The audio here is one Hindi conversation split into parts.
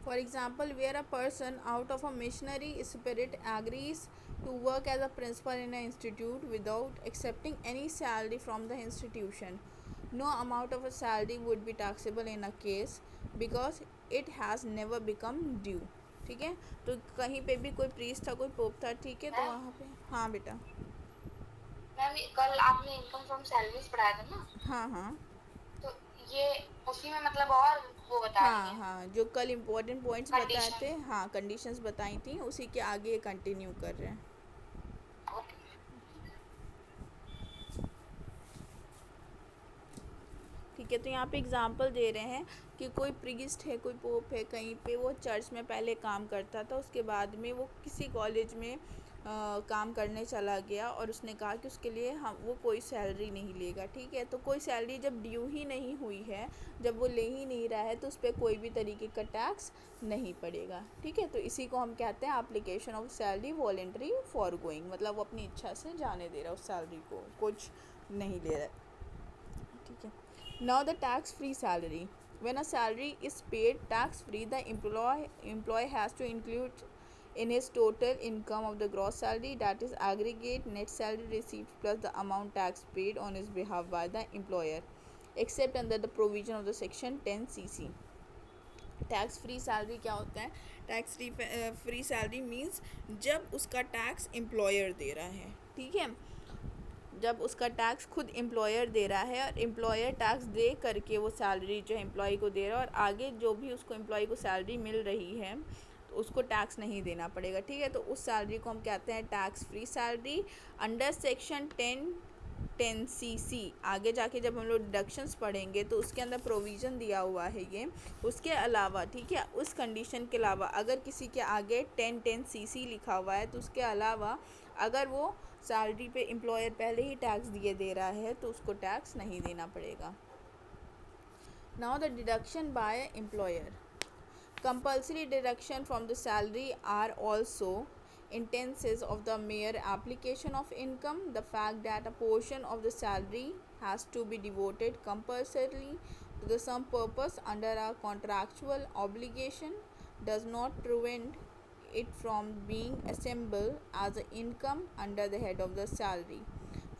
For example, where a person out of a missionary spirit agrees to work as a principal in an institute without accepting any salary from the institution, no amount of a salary would be taxable in a case because it has never become due. ठीक है, तो कहीं पे भी कोई प्रीस्ट था, कोई पोप था, ठीक है, तो मैम वहाँ पे हाँ बेटा। मैम कल आपने इनकम फ्रॉम सैलरीज पढ़ाया था ना, हाँ हाँ तो ये उसी में मतलब और वो बता रही हाँ है हाँ, जो कल इम्पोर्टेंट पॉइंट्स बताए थे, कंडीशन। हाँ कंडीशंस बताई थी, उसी के आगे कंटिन्यू कर रहे हैं। ओके। ठीक है, तो यहाँ पे एग्जांपल दे रहे हैं कि कोई प्रीस्ट है, कोई पोप है, कहीं पे वो चर्च में पहले काम करता था, उसके बाद में वो किसी कॉलेज में काम करने चला गया और उसने कहा कि उसके लिए हम वो कोई सैलरी नहीं लेगा। ठीक है, तो कोई सैलरी जब ड्यू ही नहीं हुई है, जब वो ले ही नहीं रहा है, तो उस पर कोई भी तरीके का टैक्स नहीं पड़ेगा। ठीक है, तो इसी को हम कहते हैं application of salary voluntary for going, मतलब वो अपनी इच्छा से जाने दे रहा है उस सैलरी को, कुछ नहीं ले रहा है। ठीक है, now the tax free salary. When a salary is paid tax free, the employee has to include in his total income of the gross salary, that is aggregate net salary received plus the amount tax paid on his behalf by the employer, except under the provision of the section 10 cc. Tax free salary क्या होता है? टैक्स फ्री सैलरी मीन्स जब उसका टैक्स एम्प्लॉयर दे रहा है। ठीक है, जब उसका टैक्स खुद एम्प्लॉयर दे रहा है और एम्प्लॉयर टैक्स दे करके वो सैलरी जो है एम्प्लॉय को दे रहा है, और आगे जो भी उसको एम्प्लॉय को सैलरी मिल रही है तो उसको टैक्स नहीं देना पड़ेगा। ठीक है, तो उस सैलरी को हम कहते हैं tax free salary under section 10 CC। आगे जाके जब हम लोग डिडक्शंस पढ़ेंगे तो उसके अंदर प्रोविज़न दिया हुआ है ये। उसके अलावा, ठीक है, उस कंडीशन के अलावा अगर किसी के आगे 10 CC लिखा हुआ है तो उसके अलावा अगर वो सैलरी पे एम्प्लॉयर पहले ही टैक्स दिए दे रहा है तो उसको टैक्स नहीं देना पड़ेगा। Now the deduction by employer. Compulsory deduction from the salary are also instances of the mere application of income. The fact that a portion of the salary has to be devoted compulsorily to the some purpose under a contractual obligation does not prevent it from being assembled as an income under the head of the salary,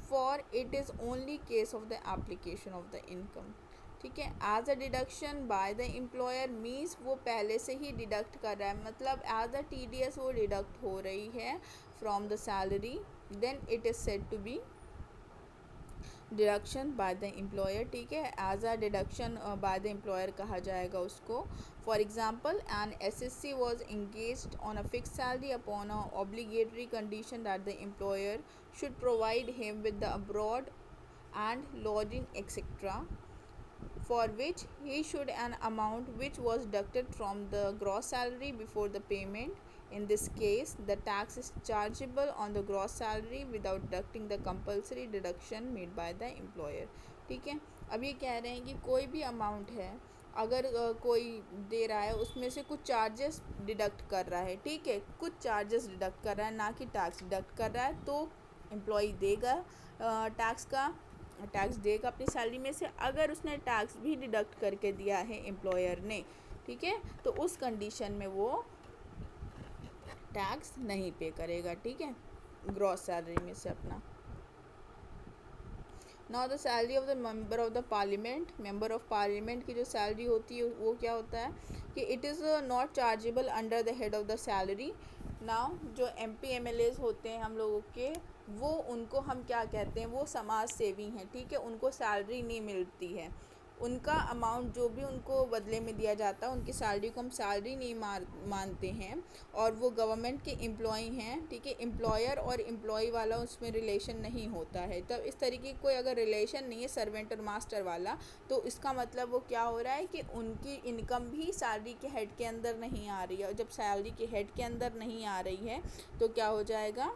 for it is only case of the application of the income. ठीक है, as a deduction by the employer means वो पहले से ही डिडक्ट कर रहा है, मतलब एज अ TDS वो डिडक्ट हो रही है from the salary, then it is said to be deduction by the employer. ठीक है, as a deduction by the employer कहा जाएगा उसको। For example, an SSC was engaged on a fixed salary upon a obligatory condition that the employer should provide him with the abroad and lodging etc., for which he should an amount which was deducted from the gross salary before the payment. In this case, the tax is chargeable on the gross salary without deducting the compulsory deduction made by the employer. ठीक है, अब ये कह रहे हैं कि कोई भी अमाउंट है, अगर कोई दे रहा है उसमें से कुछ चार्जेस डिडक्ट कर रहा है, ठीक है, कुछ चार्जेस डिडक्ट कर रहा है, ना कि टैक्स डिडक्ट कर रहा है, तो एम्प्लॉई देगा टैक्स देगा अपनी सैलरी में से। अगर उसने टैक्स भी डिडक्ट करके दिया है एम्प्लॉयर ने, ठीक है, तो उस कंडीशन में वो टैक्स नहीं पे करेगा। ठीक है, ग्रॉस सैलरी में से अपना। Now the salary of the member of the parliament. Member of parliament की जो सैलरी होती है वो क्या होता है कि it is not chargeable under the head of the salary. Now जो MP MLAs होते हैं हम लोगों के, वो उनको हम क्या कहते हैं, वो समाज सेवी हैं। ठीक है, उनको सैलरी नहीं मिलती है, उनका अमाउंट जो भी उनको बदले में दिया जाता है, उनकी सैलरी को हम सैलरी नहीं मानते हैं, और वो गवर्नमेंट के एम्प्लॉय हैं। ठीक है, एम्प्लॉयर और एम्प्लॉय वाला उसमें रिलेशन नहीं होता है। तब इस तरीके कोई अगर रिलेशन नहीं है सर्वेंट और मास्टर वाला, तो इसका मतलब वो क्या हो रहा है कि उनकी इनकम भी सैलरी के हेड के अंदर नहीं आ रही है, और जब सैलरी के हेड के अंदर नहीं आ रही है तो क्या हो जाएगा,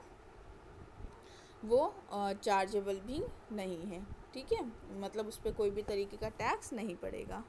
वो चार्जेबल भी नहीं है। ठीक है, मतलब उस पर कोई भी तरीके का टैक्स नहीं पड़ेगा।